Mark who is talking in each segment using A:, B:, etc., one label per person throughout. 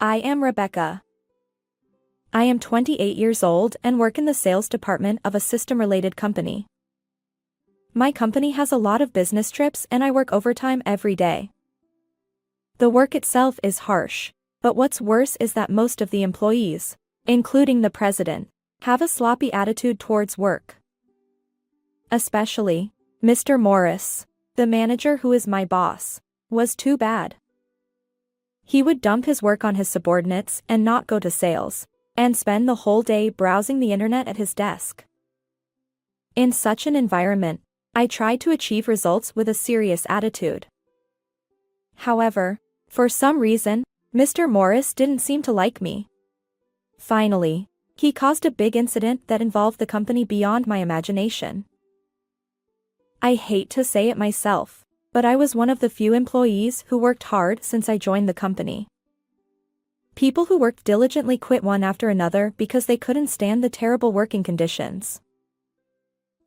A: I am Rebecca. I am 28 years old and work in the sales department of a system-related company. My company has a lot of business trips and I work overtime every day. The work itself is harsh, but what's worse is that most of the employees, including the president, have a sloppy attitude towards work. Especially, Mr. Morris, the manager who is my boss, was too bad. He would dump his work on his subordinates and not go to sales, and spend the whole day browsing the internet at his desk. In such an environment, I tried to achieve results with a serious attitude. However, for some reason, Mr. Morris didn't seem to like me. Finally, he caused a big incident that involved the company beyond my imagination. I hate to say it myself, but I was one of the few employees who worked hard since I joined the company. People who worked diligently quit one after another because they couldn't stand the terrible working conditions.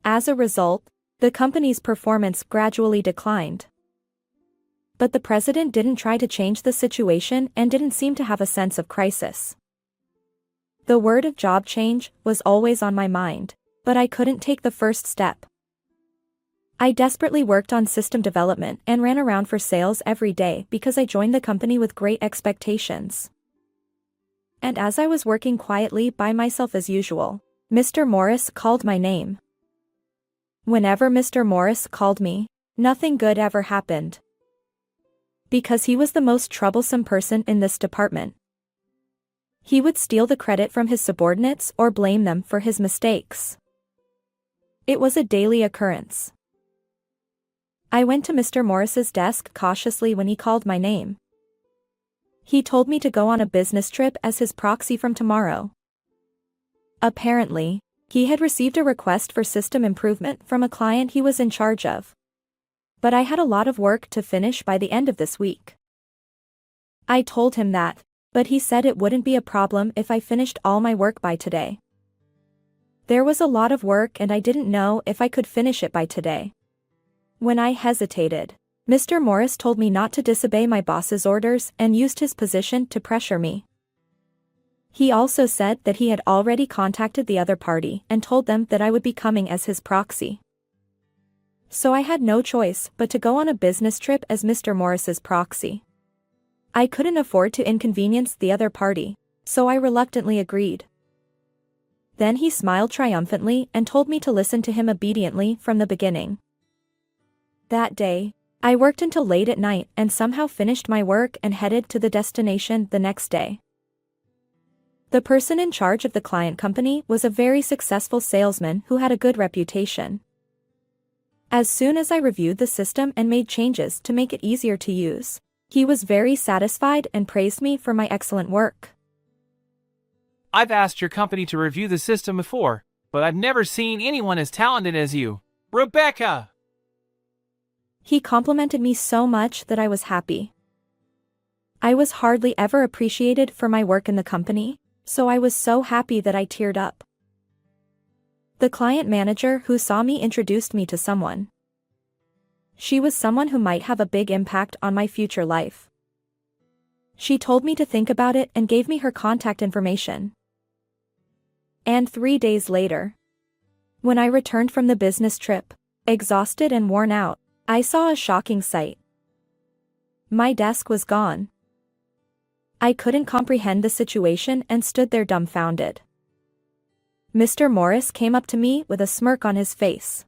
A: As a result, the company's performance gradually declined. But the president didn't try to change the situation and didn't seem to have a sense of crisis. The word of job change was always on my mind, but I couldn't take the first step. I desperately worked on system development and ran around for sales every day because I joined the company with great expectations. And as I was working quietly by myself as usual, Mr. Morris called my name. Whenever Mr. Morris called me, nothing good ever happened. Because he was the most troublesome person in this department. He would steal the credit from his subordinates or blame them for his mistakes. It was a daily occurrence. I went to Mr. Morris's desk cautiously when he called my name. He told me to go on a business trip as his proxy from tomorrow. Apparently, he had received a request for system improvement from a client he was in charge of. But I had a lot of work to finish by the end of this week. I told him that, but he said it wouldn't be a problem if I finished all my work by today. There was a lot of work and I didn't know if I could finish it by today. When I hesitated, Mr. Morris told me not to disobey my boss's orders and used his position to pressure me. He also said that he had already contacted the other party and told them that I would be coming as his proxy. So I had no choice but to go on a business trip as Mr. Morris's proxy. I couldn't afford to inconvenience the other party, so I reluctantly agreed. Then he smiled triumphantly and told me to listen to him obediently from the beginning. That day, I worked until late at night and somehow finished my work and headed to the destination the next day. The person in charge of the client company was a very successful salesman who had a good reputation. As soon as I reviewed the system and made changes to make it easier to use, he was very satisfied and praised me for my excellent work.
B: I've asked your company to review the system before, but I've never seen anyone as talented as you, Rebecca!
A: He complimented me so much that I was happy. I was hardly ever appreciated for my work in the company, so I was so happy that I teared up. The client manager who saw me introduced me to someone. She was someone who might have a big impact on my future life. She told me to think about it and gave me her contact information. And 3 days later, when I returned from the business trip, exhausted and worn out, I saw a shocking sight. My desk was gone. I couldn't comprehend the situation and stood there dumbfounded. Mr. Morris came up to me with a smirk on his face.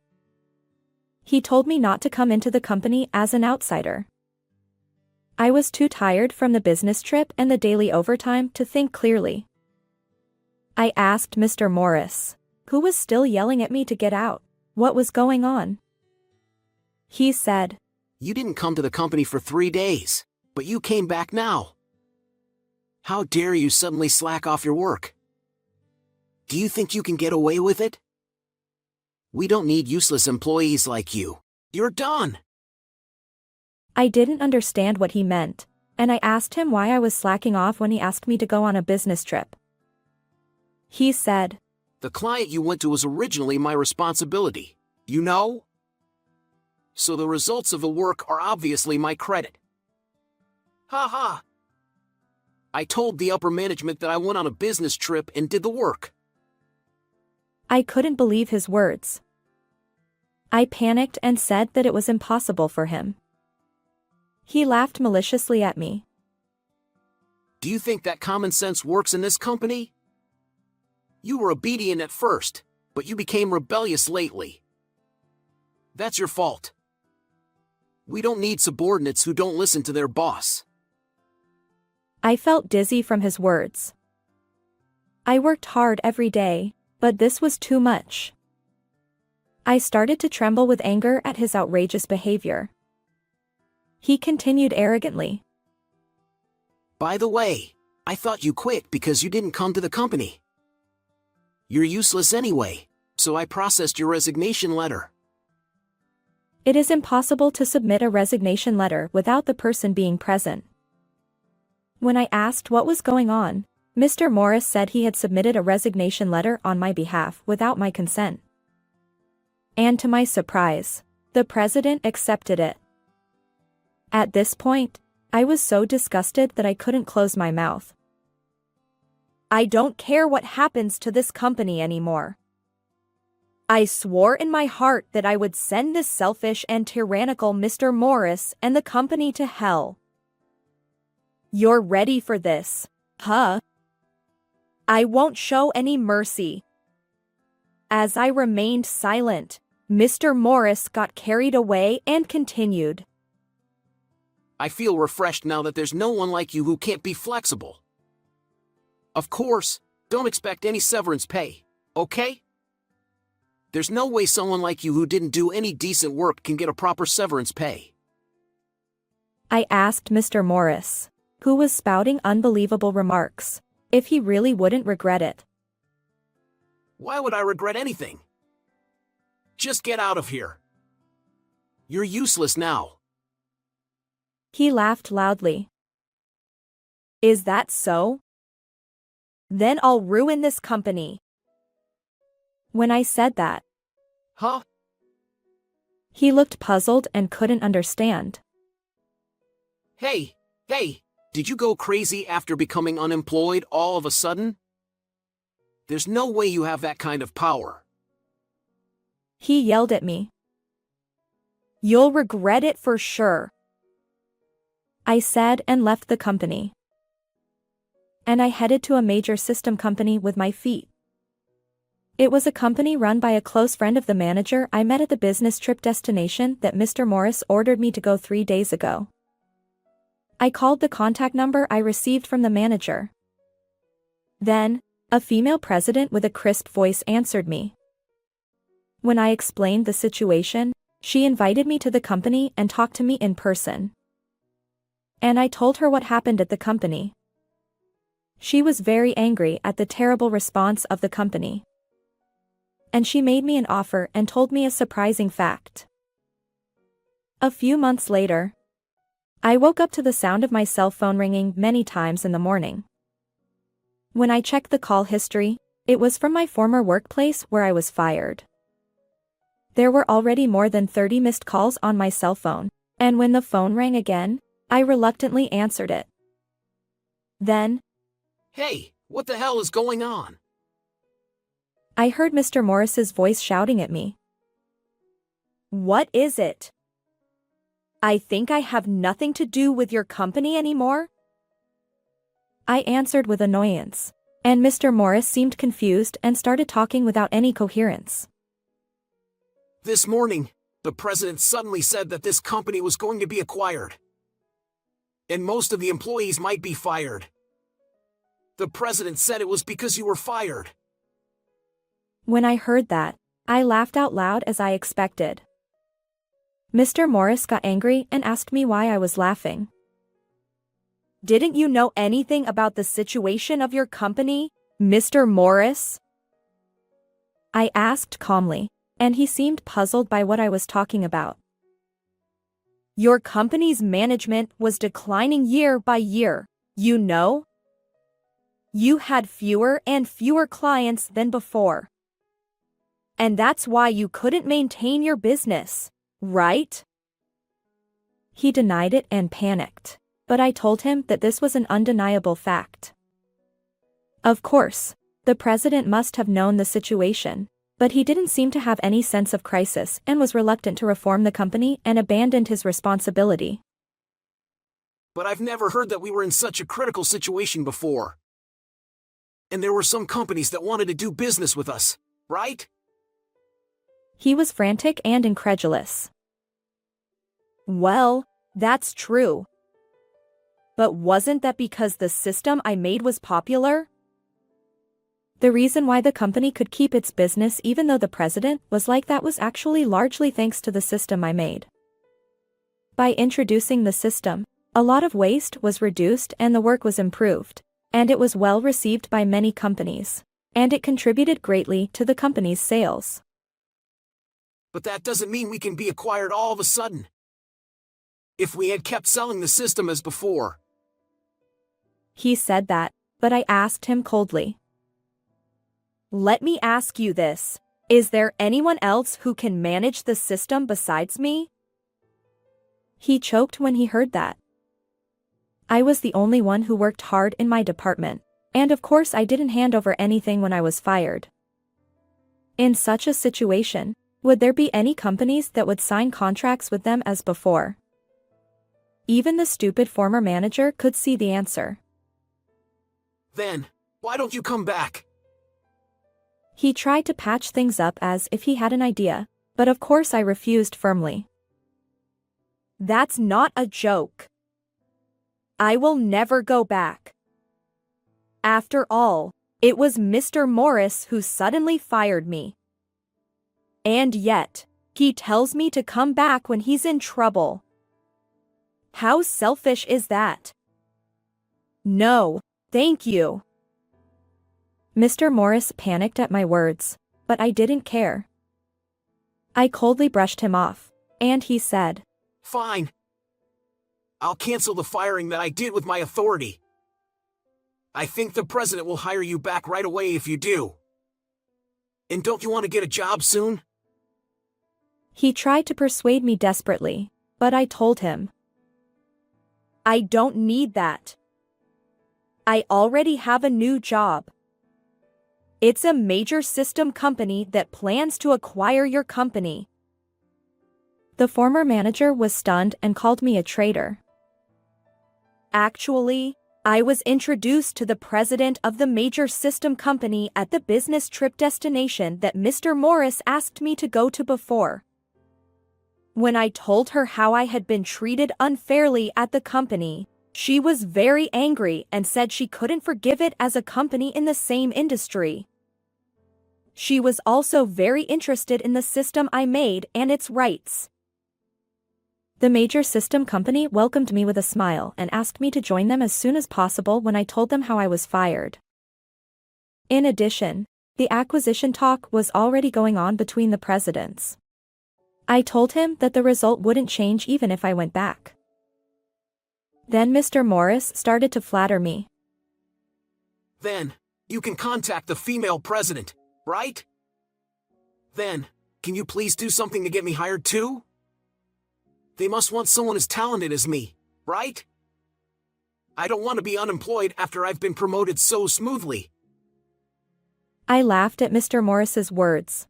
A: He told me not to come into the company as an outsider. I was too tired from the business trip and the daily overtime to think clearly. I asked Mr. Morris, who was still yelling at me to get out, what was going on. He said,
C: "You didn't come to the company for 3 days, but you came back now. How dare you suddenly slack off your work? Do you think you can get away with it? We don't need useless employees like you. You're done."
A: I didn't understand what he meant, and I asked him why I was slacking off when he asked me to go on a business trip. He said,
C: "The client you went to was originally my responsibility, you know? So the results of the work are obviously my credit." Ha ha! I told the upper management that I went on a business trip and did the work.
A: I couldn't believe his words. I panicked and said that it was impossible for him. He laughed maliciously at me.
C: Do you think that common sense works in this company? You were obedient at first, but you became rebellious lately. That's your fault. We don't need subordinates who don't listen to their boss.
A: I felt dizzy from his words. I worked hard every day, but this was too much. I started to tremble with anger at his outrageous behavior. He continued arrogantly.
C: By the way, I thought you quit because you didn't come to the company. You're useless anyway, so I processed your resignation letter.
A: It is impossible to submit a resignation letter without the person being present. When I asked what was going on, Mr. Morris said he had submitted a resignation letter on my behalf without my consent. And to my surprise, the president accepted it. At this point, I was so disgusted that I couldn't close my mouth. I don't care what happens to this company anymore. I swore in my heart that I would send this selfish and tyrannical Mr. Morris and the company to hell. You're ready for this, huh? I won't show any mercy. As I remained silent, Mr. Morris got carried away and continued.
C: I feel refreshed now that there's no one like you who can't be flexible. Of course, don't expect any severance pay, okay? There's no way someone like you who didn't do any decent work can get a proper severance pay.
A: I asked Mr. Morris, who was spouting unbelievable remarks, if he really wouldn't regret it.
C: Why would I regret anything? Just get out of here. You're useless now.
A: He laughed loudly. Is that so? Then I'll ruin this company. When I said that,
C: Huh?
A: he looked puzzled and couldn't understand.
C: Hey, did you go crazy after becoming unemployed all of a sudden? There's no way you have that kind of power.
A: He yelled at me. You'll regret it for sure, I said and left the company. And I headed to a major system company with my feet. It was a company run by a close friend of the manager I met at the business trip destination that Mr. Morris ordered me to go 3 days ago. I called the contact number I received from the manager. Then, a female president with a crisp voice answered me. When I explained the situation, she invited me to the company and talked to me in person. And I told her what happened at the company. She was very angry at the terrible response of the company. And she made me an offer and told me a surprising fact. A few months later, I woke up to the sound of my cell phone ringing many times in the morning. When I checked the call history, it was from my former workplace where I was fired. There were already more than 30 missed calls on my cell phone, and when the phone rang again, I reluctantly answered it. Then,
C: Hey, what the hell is going on?
A: I heard Mr. Morris's voice shouting at me. What is it? I think I have nothing to do with your company anymore? I answered with annoyance, and Mr. Morris seemed confused and started talking without any coherence.
C: This morning, the president suddenly said that this company was going to be acquired. And most of the employees might be fired. The president said it was because you were fired.
A: When I heard that, I laughed out loud as I expected. Mr. Morris got angry and asked me why I was laughing. Didn't you know anything about the situation of your company, Mr. Morris? I asked calmly, and he seemed puzzled by what I was talking about. Your company's management was declining year by year, you know? You had fewer and fewer clients than before. And that's why you couldn't maintain your business, right? He denied it and panicked. but I told him that this was an undeniable fact. Of course, the president must have known the situation, but he didn't seem to have any sense of crisis and was reluctant to reform the company and abandoned his responsibility.
C: But I've never heard that we were in such a critical situation before. And there were some companies that wanted to do business with us, right?
A: He was frantic and incredulous. Well, that's true. But wasn't that because the system I made was popular? The reason why the company could keep its business even though the president was like that was actually largely thanks to the system I made. By introducing the system, a lot of waste was reduced and the work was improved, and it was well received by many companies, and it contributed greatly to the company's sales.
C: But that doesn't mean we can be acquired all of a sudden. If we had kept selling the system as before.
A: He said that, but I asked him coldly. Let me ask you this. Is there anyone else who can manage the system besides me? He choked when he heard that. I was the only one who worked hard in my department, and of course I didn't hand over anything when I was fired. In such a situation, would there be any companies that would sign contracts with them as before? Even the stupid former manager could see the answer.
C: Then, why don't you come back?
A: He tried to patch things up as if he had an idea, but of course I refused firmly. That's not a joke. I will never go back. After all, it was Mr. Morris who suddenly fired me. And yet, he tells me to come back when he's in trouble. How selfish is that? No, thank you. Mr. Morris panicked at my words, but I didn't care. I coldly brushed him off, and he said,
C: Fine. I'll cancel the firing that I did with my authority. I think the president will hire you back right away if you do. And don't you want to get a job soon?
A: He tried to persuade me desperately, but I told him, I don't need that. I already have a new job. It's a major system company that plans to acquire your company. The former manager was stunned and called me a traitor. Actually, I was introduced to the president of the major system company at the business trip destination that Mr. Morris asked me to go to before. When I told her how I had been treated unfairly at the company, she was very angry and said she couldn't forgive it as a company in the same industry. She was also very interested in the system I made and its rights. The major system company welcomed me with a smile and asked me to join them as soon as possible when I told them how I was fired. In addition, the acquisition talk was already going on between the presidents. I told him that the result wouldn't change even if I went back. Then Mr. Morris started to flatter me.
C: Then, you can contact the female president, right? Then, can you please do something to get me hired too? They must want someone as talented as me, right? I don't want to be unemployed after I've been promoted so smoothly.
A: I laughed at Mr. Morris's words.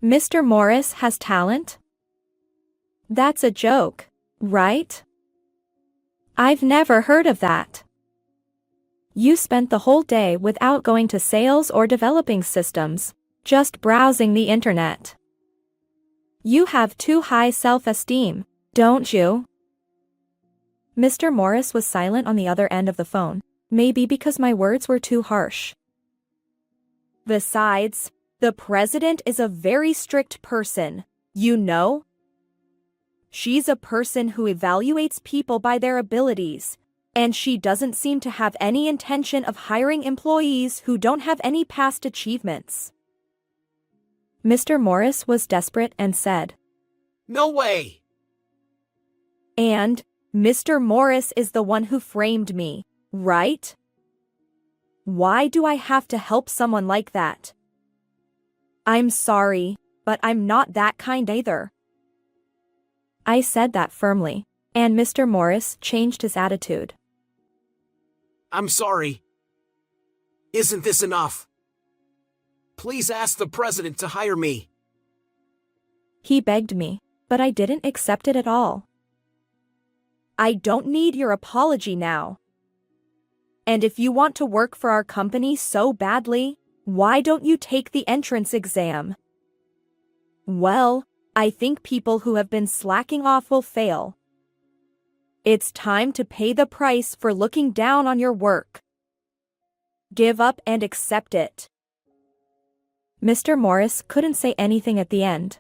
A: Mr. Morris has talent? That's a joke, right? I've never heard of that. You spent the whole day without going to sales or developing systems, just browsing the internet. You have too high self-esteem, don't you? Mr. Morris was silent on the other end of the phone, maybe because my words were too harsh. Besides, the president is a very strict person, you know? She's a person who evaluates people by their abilities, and she doesn't seem to have any intention of hiring employees who don't have any past achievements. Mr. Morris was desperate and said,
C: No way!
A: And Mr. Morris is the one who framed me, right? Why do I have to help someone like that? I'm sorry, but I'm not that kind either. I said that firmly, And Mr. Morris changed his attitude.
C: I'm sorry. Isn't this enough? Please ask the president to hire me.
A: He begged me, but I didn't accept it at all. I don't need your apology now. And if you want to work for our company so badly, why don't you take the entrance exam? Well, I think people who have been slacking off will fail. It's time to pay the price for looking down on your work. Give up and accept it. Mr. Morris couldn't say anything at the end.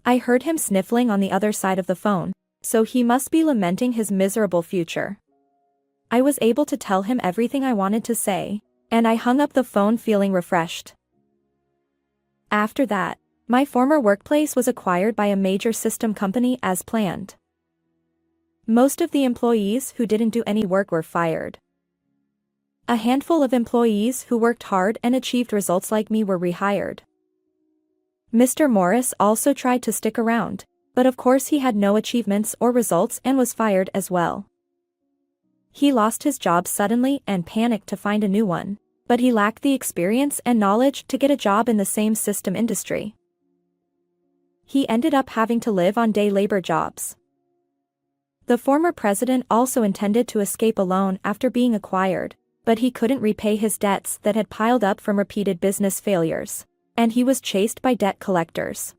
A: I heard him sniffling on the other side of the phone, so he must be lamenting his miserable future. I was able to tell him everything I wanted to say, and I hung up the phone feeling refreshed. After that, my former workplace was acquired by a major system company as planned. Most of the employees who didn't do any work were fired. A handful of employees who worked hard and achieved results like me were rehired. Mr. Morris also tried to stick around, but of course he had no achievements or results and was fired as well. He lost his job suddenly and panicked to find a new one, but he lacked the experience and knowledge to get a job in the same system industry. He ended up having to live on day labor jobs. The former president also intended to escape alone after being acquired, but he couldn't repay his debts that had piled up from repeated business failures, and he was chased by debt collectors.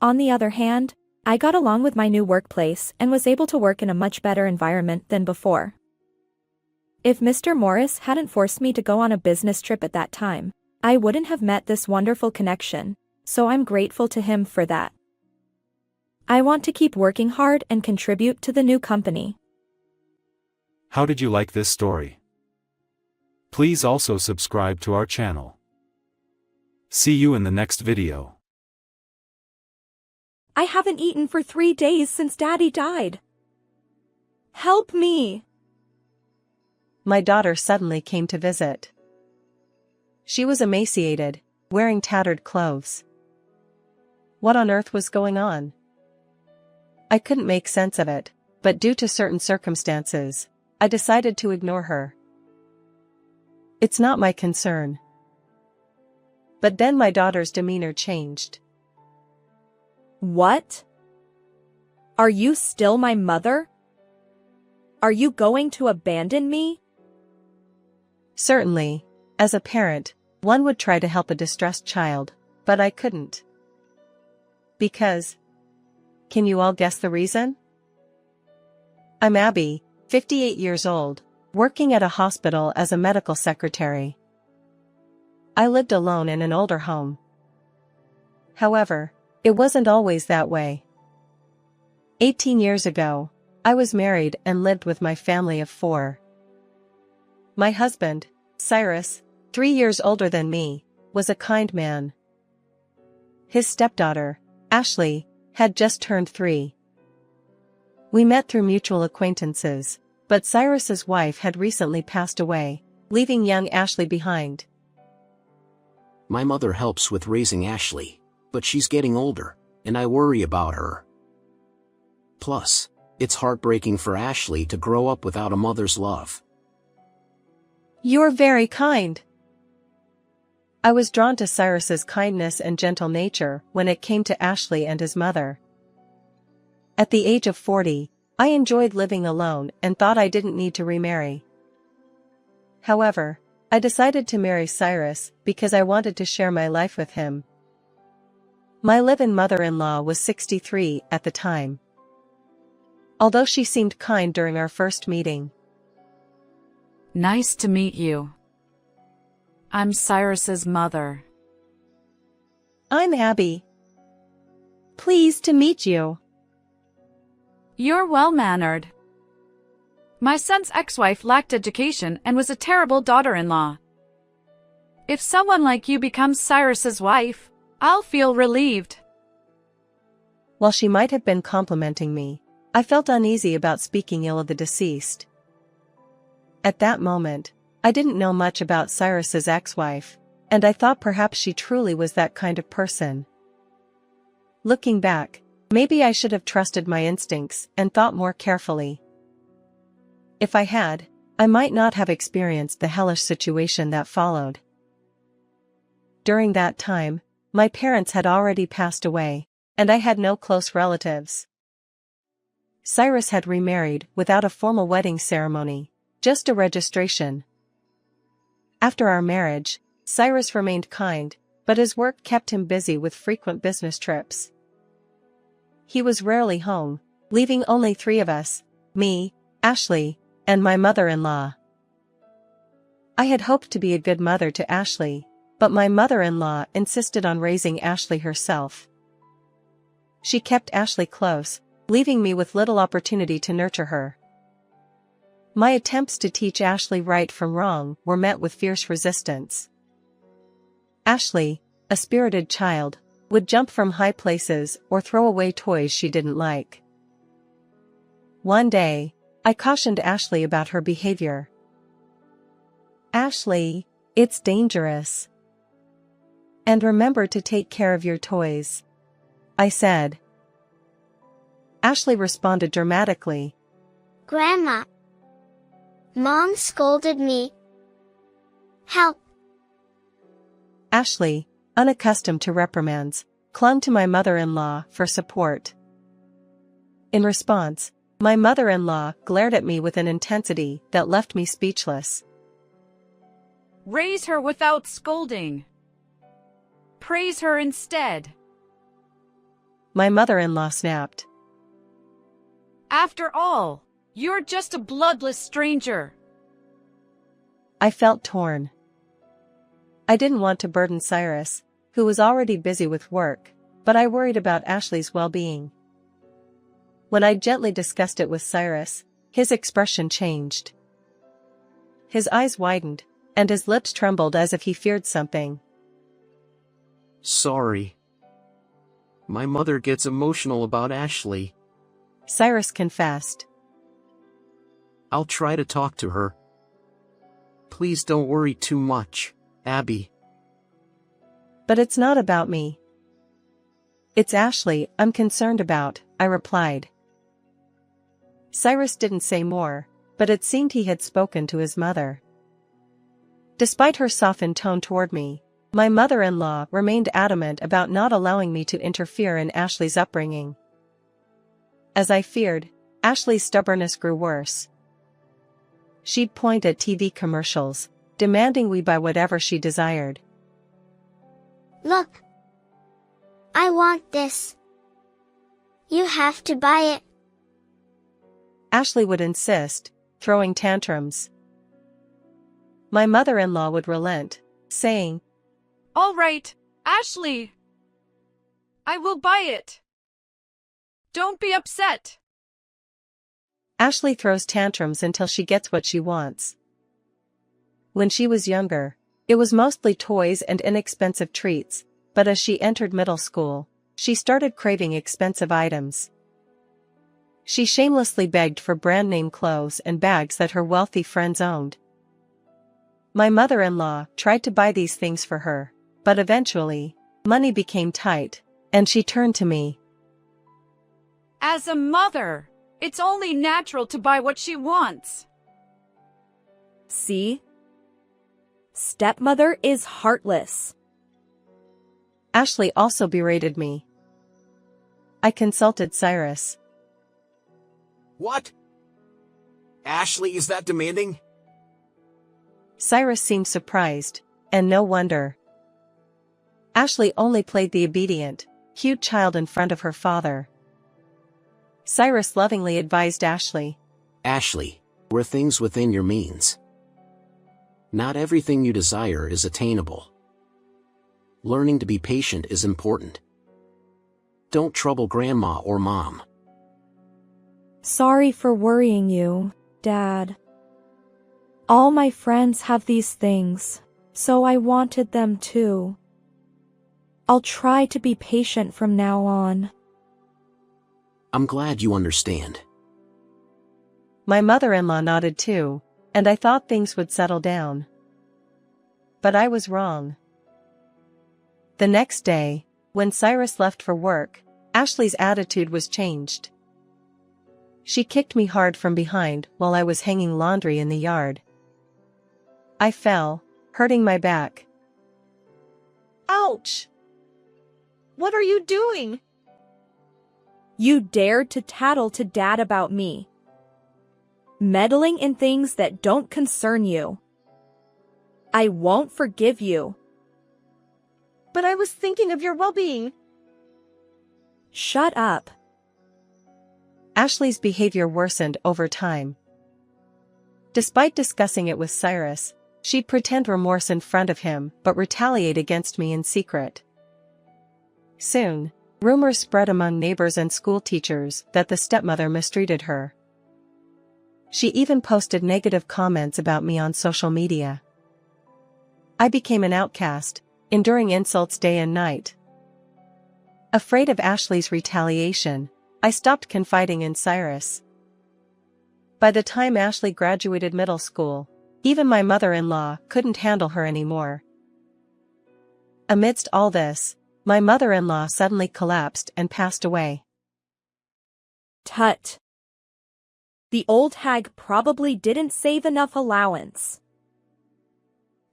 A: On the other hand, I got along with my new workplace and was able to work in a much better environment than before. If Mr. Morris hadn't forced me to go on a business trip at that time, I wouldn't have met this wonderful connection, so I'm grateful to him for that. I want to keep working hard and contribute to the new company.
D: How did you like this story? Please also subscribe to our channel. See you in the next video.
A: I haven't eaten for 3 days since Daddy died. Help me!
E: My daughter suddenly came to visit. She was emaciated, wearing tattered clothes. What on earth was going on? I couldn't make sense of it, but due to certain circumstances, I decided to ignore her. It's not my concern. But then my daughter's demeanor changed.
A: What? Are you still my mother? Are you going to abandon me?
E: Certainly, as a parent, one would try to help a distressed child, but I couldn't. Because, can you all guess the reason? I'm Abby, 58 years old, working at a hospital as a medical secretary. I lived alone in an older home. However, it wasn't always that way. 18 years ago, I was married and lived with my family of 4. My husband, Cyrus, 3 years older than me, was a kind man. His stepdaughter, Ashley, had just turned 3. We met through mutual acquaintances, but Cyrus's wife had recently passed away, leaving young Ashley behind.
C: My mother helps with raising Ashley, but she's getting older, and I worry about her. Plus, it's heartbreaking for Ashley to grow up without a mother's love.
E: You're very kind. I was drawn to Cyrus's kindness and gentle nature when it came to Ashley and his mother. At the age of 40, I enjoyed living alone and thought I didn't need to remarry. However, I decided to marry Cyrus because I wanted to share my life with him. My live-in mother-in-law was 63 at the time. Although she seemed kind during our first meeting.
F: Nice to meet you. I'm Cyrus's mother.
E: I'm Abby. Pleased to meet you.
F: You're well-mannered. My son's ex-wife lacked education and was a terrible daughter-in-law. If someone like you becomes Cyrus's wife, I'll feel relieved.
E: While she might have been complimenting me, I felt uneasy about speaking ill of the deceased. At that moment, I didn't know much about Cyrus's ex-wife, and I thought perhaps she truly was that kind of person. Looking back, Maybe I should have trusted my instincts and thought more carefully. If I had, I might not have experienced the hellish situation that followed. During that time, my parents had already passed away, and I had no close relatives. Cyrus had remarried without a formal wedding ceremony, just a registration. After our marriage, Cyrus remained kind, but his work kept him busy with frequent business trips. He was rarely home, leaving only 3 of us, me, Ashley, and my mother-in-law. I had hoped to be a good mother to Ashley, but my mother-in-law insisted on raising Ashley herself. She kept Ashley close, leaving me with little opportunity to nurture her. My attempts to teach Ashley right from wrong were met with fierce resistance. Ashley, a spirited child, would jump from high places or throw away toys she didn't like. One day, I cautioned Ashley about her behavior. "Ashley, it's dangerous. And remember to take care of your toys," I said. Ashley responded dramatically.
G: "Grandma, Mom scolded me. Help."
E: Ashley, unaccustomed to reprimands, clung to my mother-in-law for support. In response, my mother-in-law glared at me with an intensity that left me speechless.
F: Raise her without scolding. Praise her instead.
E: My mother-in-law snapped.
F: After all, you're just a bloodless stranger.
E: I felt torn. I didn't want to burden Cyrus, who was already busy with work, but I worried about Ashley's well-being. When I gently discussed it with Cyrus, his expression changed. His eyes widened, and his lips trembled as if he feared something.
C: Sorry. My mother gets emotional about Ashley.
E: Cyrus confessed.
C: I'll try to talk to her. Please don't worry too much, Abby.
E: But it's not about me. It's Ashley I'm concerned about, I replied. Cyrus didn't say more, but it seemed he had spoken to his mother. Despite her softened tone toward me, my mother-in-law remained adamant about not allowing me to interfere in Ashley's upbringing. As I feared, Ashley's stubbornness grew worse. She'd point at TV commercials, demanding we buy whatever she desired.
G: "Look. I want this. You have to buy it."
E: Ashley would insist, throwing tantrums. My mother-in-law would relent, saying,
F: All right, Ashley. I will buy it. Don't be upset.
E: Ashley throws tantrums until she gets what she wants. When she was younger, it was mostly toys and inexpensive treats, but as she entered middle school, she started craving expensive items. She shamelessly begged for brand-name clothes and bags that her wealthy friends owned. My mother-in-law tried to buy these things for her, but eventually, money became tight, and she turned to me.
F: As a mother, it's only natural to buy what she wants.
A: See? Stepmother is heartless.
E: Ashley also berated me. I consulted Cyrus.
C: What? Ashley is that demanding?
E: Cyrus seemed surprised, and no wonder. Ashley only played the obedient, cute child in front of her father. Cyrus lovingly advised Ashley.
C: Ashley, we're things within your means. Not everything you desire is attainable. Learning to be patient is important. Don't trouble Grandma or Mom.
A: Sorry for worrying you, Dad. All my friends have these things, so I wanted them too. I'll try to be patient from now on.
C: I'm glad you understand.
E: My mother-in-law nodded too, and I thought things would settle down. But I was wrong. The next day, when Cyrus left for work, Ashley's attitude was changed. She kicked me hard from behind while I was hanging laundry in the yard. I fell, hurting my back.
H: Ouch! What are you doing?
A: You dared to tattle to Dad about me. Meddling in things that don't concern you. I won't forgive you.
H: But I was thinking of your well-being.
A: Shut up.
E: Ashley's behavior worsened over time. Despite discussing it with Cyrus, she'd pretend remorse in front of him but retaliate against me in secret. Soon, rumors spread among neighbors and school teachers that the stepmother mistreated her. She even posted negative comments about me on social media. I became an outcast, enduring insults day and night. Afraid of Ashley's retaliation, I stopped confiding in Cyrus. By the time Ashley graduated middle school, even my mother-in-law couldn't handle her anymore. Amidst all this, my mother-in-law suddenly collapsed and passed away.
A: Tut. The old hag probably didn't save enough allowance.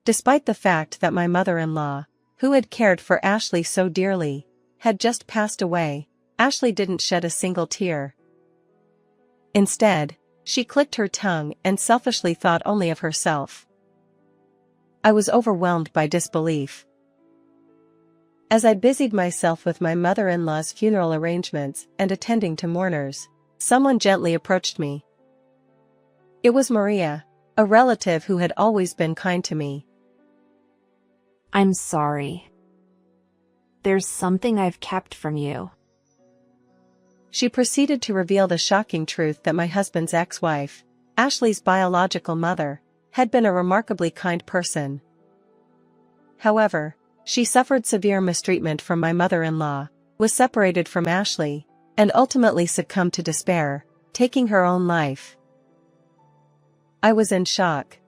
E: Despite the fact that my mother-in-law, who had cared for Ashley so dearly, had just passed away, Ashley didn't shed a single tear. Instead, she clicked her tongue and selfishly thought only of herself. I was overwhelmed by disbelief. As I busied myself with my mother-in-law's funeral arrangements and attending to mourners, someone gently approached me. It was Maria, a relative who had always been kind to me.
I: I'm sorry. There's something I've kept from you.
E: She proceeded to reveal the shocking truth that my husband's ex-wife, Ashley's biological mother, had been a remarkably kind person. However, she suffered severe mistreatment from my mother-in-law, was separated from Ashley, and ultimately succumbed to despair, taking her own life. I was in shock.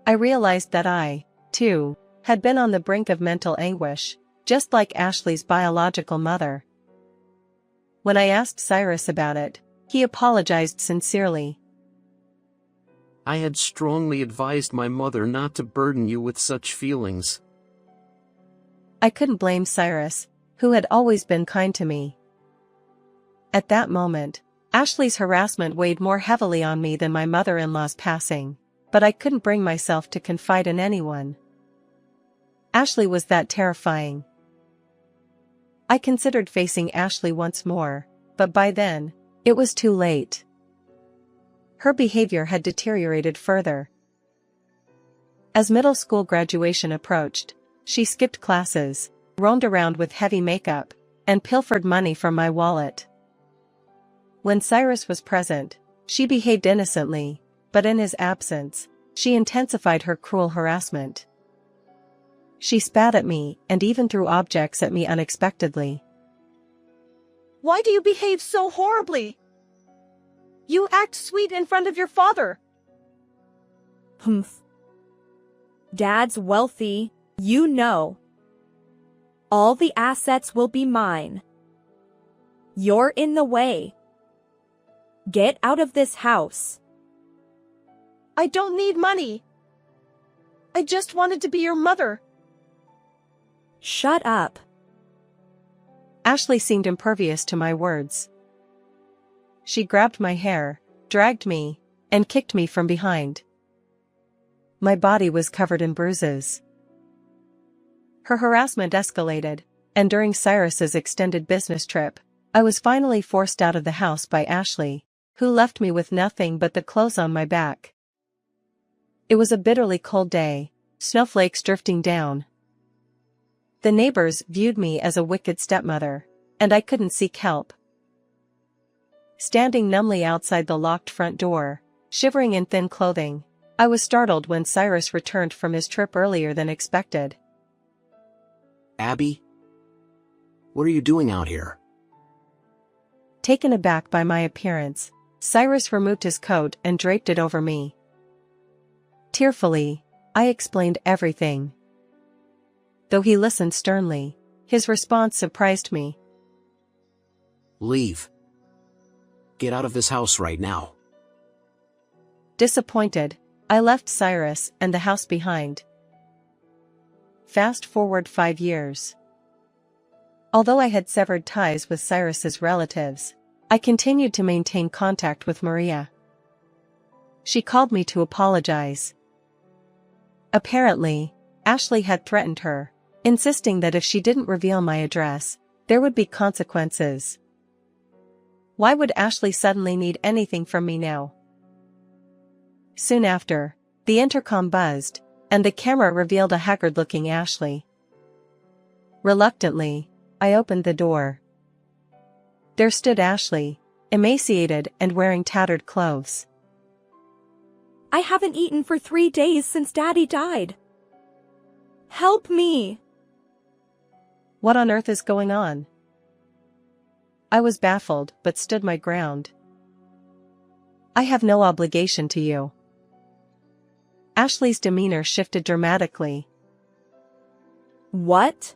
E: I realized that I, too, had been on the brink of mental anguish, just like Ashley's biological mother. When I asked Cyrus about it, he apologized sincerely.
C: I had strongly advised my mother not to burden you with such feelings.
E: I couldn't blame Cyrus, who had always been kind to me. At that moment, Ashley's harassment weighed more heavily on me than my mother-in-law's passing, but I couldn't bring myself to confide in anyone. Ashley was that terrifying. I considered facing Ashley once more, but by then, it was too late. Her behavior had deteriorated further. As middle school graduation approached, she skipped classes, roamed around with heavy makeup, and pilfered money from my wallet. When Cyrus was present, she behaved innocently, but in his absence, she intensified her cruel harassment. She spat at me and even threw objects at me unexpectedly.
H: Why do you behave so horribly? You act sweet in front of your father.
A: Humph. Dad's wealthy, you know. All the assets will be mine. You're in the way. Get out of this house.
H: I don't need money. I just wanted to be your mother.
A: Shut up.
E: Ashley seemed impervious to my words. She grabbed my hair, dragged me, and kicked me from behind. My body was covered in bruises. Her harassment escalated, and during Cyrus's extended business trip, I was finally forced out of the house by Ashley, who left me with nothing but the clothes on my back. It was a bitterly cold day, snowflakes drifting down. The neighbors viewed me as a wicked stepmother, and I couldn't seek help. Standing numbly outside the locked front door, shivering in thin clothing, I was startled when Cyrus returned from his trip earlier than expected.
C: Abby? What are you doing out here?
E: Taken aback by my appearance, Cyrus removed his coat and draped it over me. Tearfully, I explained everything. Though he listened sternly, his response surprised me.
C: Leave. Get out of this house right now.
E: Disappointed, I left Cyrus and the house behind. Fast forward 5 years. Although I had severed ties with Cyrus's relatives, I continued to maintain contact with Maria. She called me to apologize. Apparently, Ashley had threatened her, insisting that if she didn't reveal my address, there would be consequences. Why would Ashley suddenly need anything from me now? Soon after, the intercom buzzed, and the camera revealed a haggard-looking Ashley. Reluctantly, I opened the door. There stood Ashley, emaciated and wearing tattered clothes.
A: I haven't eaten for 3 days since Daddy died. Help me!
E: What on earth is going on? I was baffled but stood my ground. I have no obligation to you. Ashley's demeanor shifted dramatically.
A: What?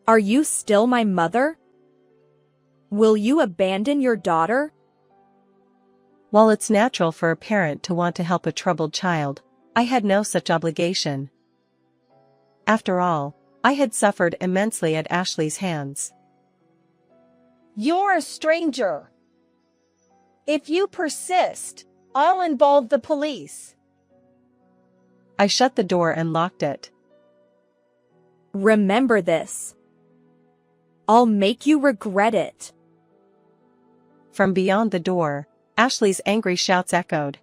A: Are you still my mother? Will you abandon your daughter?
E: While it's natural for a parent to want to help a troubled child, I had no such obligation. After all, I had suffered immensely at Ashley's hands.
H: You're a stranger. If you persist, I'll involve the police.
E: I shut the door and locked it.
A: Remember this. I'll make you regret it.
E: From beyond the door, Ashley's angry shouts echoed.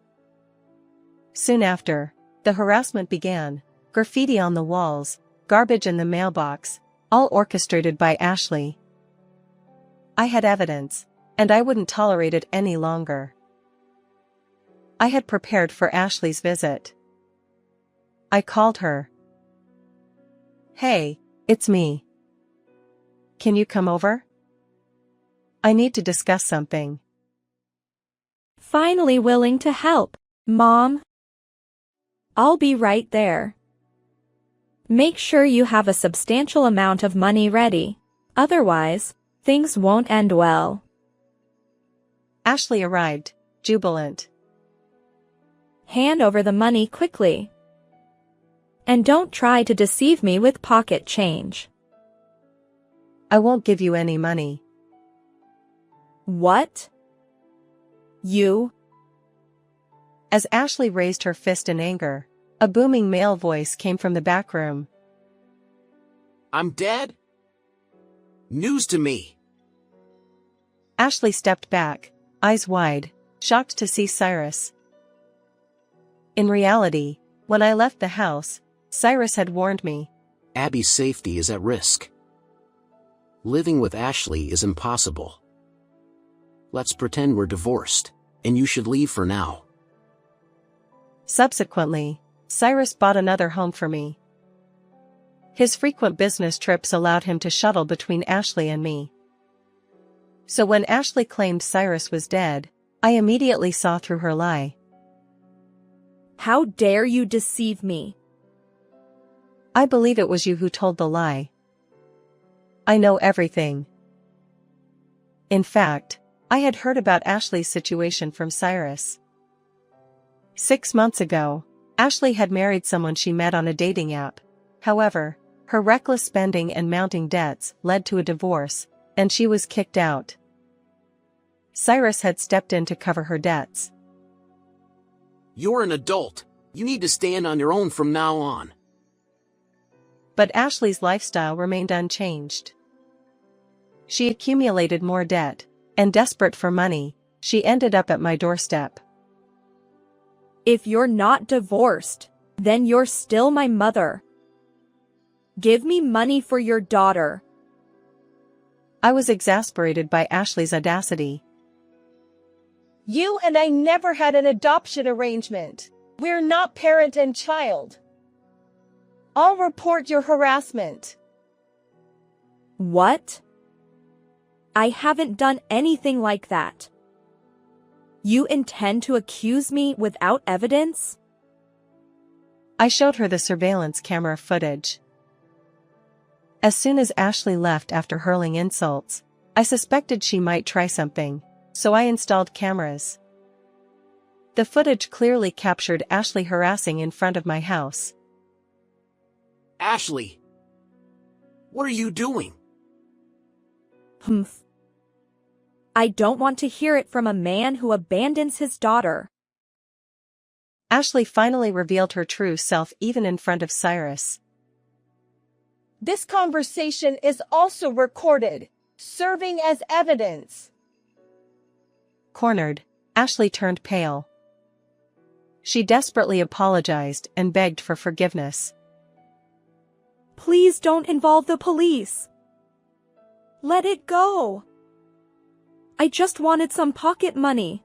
E: Soon after, the harassment began, graffiti on the walls, garbage in the mailbox, all orchestrated by Ashley. I had evidence, and I wouldn't tolerate it any longer. I had prepared for Ashley's visit. I called her. Hey, it's me. Can you come over? I need to discuss something.
A: Finally willing to help, Mom. I'll be right there. Make sure you have a substantial amount of money ready. Otherwise, things won't end well.
E: Ashley arrived, jubilant.
A: Hand over the money quickly. And don't try to deceive me with pocket change.
E: I won't give you any money.
A: What? You?
E: As Ashley raised her fist in anger, a booming male voice came from the back room.
C: I'm dead? News to me.
E: Ashley stepped back, eyes wide, shocked to see Cyrus. In reality, when I left the house, Cyrus had warned me.
C: Abby's safety is at risk. Living with Ashley is impossible. Let's pretend we're divorced, and you should leave for now.
E: Subsequently, Cyrus bought another home for me. His frequent business trips allowed him to shuttle between Ashley and me. So when Ashley claimed Cyrus was dead, I immediately saw through her lie.
A: How dare you deceive me?
E: I believe it was you who told the lie. I know everything. In fact, I had heard about Ashley's situation from Cyrus. 6 months ago, Ashley had married someone she met on a dating app. However, her reckless spending and mounting debts led to a divorce, and she was kicked out. Cyrus had stepped in to cover her debts.
C: You're an adult. You need to stand on your own from now on.
E: But Ashley's lifestyle remained unchanged. She accumulated more debt, and desperate for money, she ended up at my doorstep.
A: If you're not divorced, then you're still my mother. Give me money for your daughter.
E: I was exasperated by Ashley's audacity.
H: You and I never had an adoption arrangement. We're not parent and child. I'll report your harassment.
A: What? I haven't done anything like that. You intend to accuse me without evidence?
E: I showed her the surveillance camera footage. As soon as Ashley left after hurling insults, I suspected she might try something, so I installed cameras. The footage clearly captured Ashley harassing in front of my house.
C: Ashley! What are you doing?
A: Humph. I don't want to hear it from a man who abandons his daughter.
E: Ashley finally revealed her true self even in front of Cyrus.
H: This conversation is also recorded, serving as evidence.
E: Cornered, Ashley turned pale. She desperately apologized and begged for forgiveness.
A: Please don't involve the police. Let it go. I just wanted some pocket money.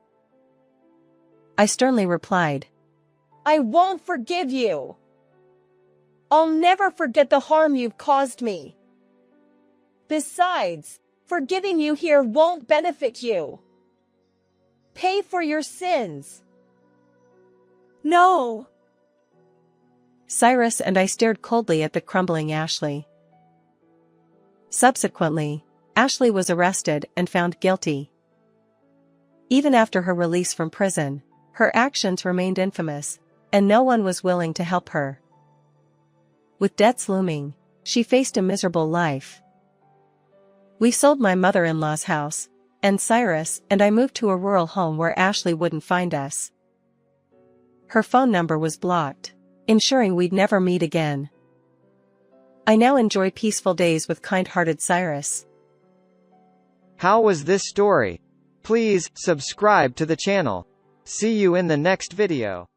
E: I sternly replied.
H: I won't forgive you. I'll never forget the harm you've caused me. Besides, forgiving you here won't benefit you. Pay for your sins.
A: No.
E: Cyrus and I stared coldly at the crumbling Ashley. Subsequently, Ashley was arrested and found guilty. Even after her release from prison, her actions remained infamous, and no one was willing to help her. With debts looming, she faced a miserable life. We sold my mother-in-law's house, and Cyrus and I moved to a rural home where Ashley wouldn't find us. Her phone number was blocked, ensuring we'd never meet again. I now enjoy peaceful days with kind-hearted Cyrus.
J: How was this story? Please subscribe to the channel. See you in the next video.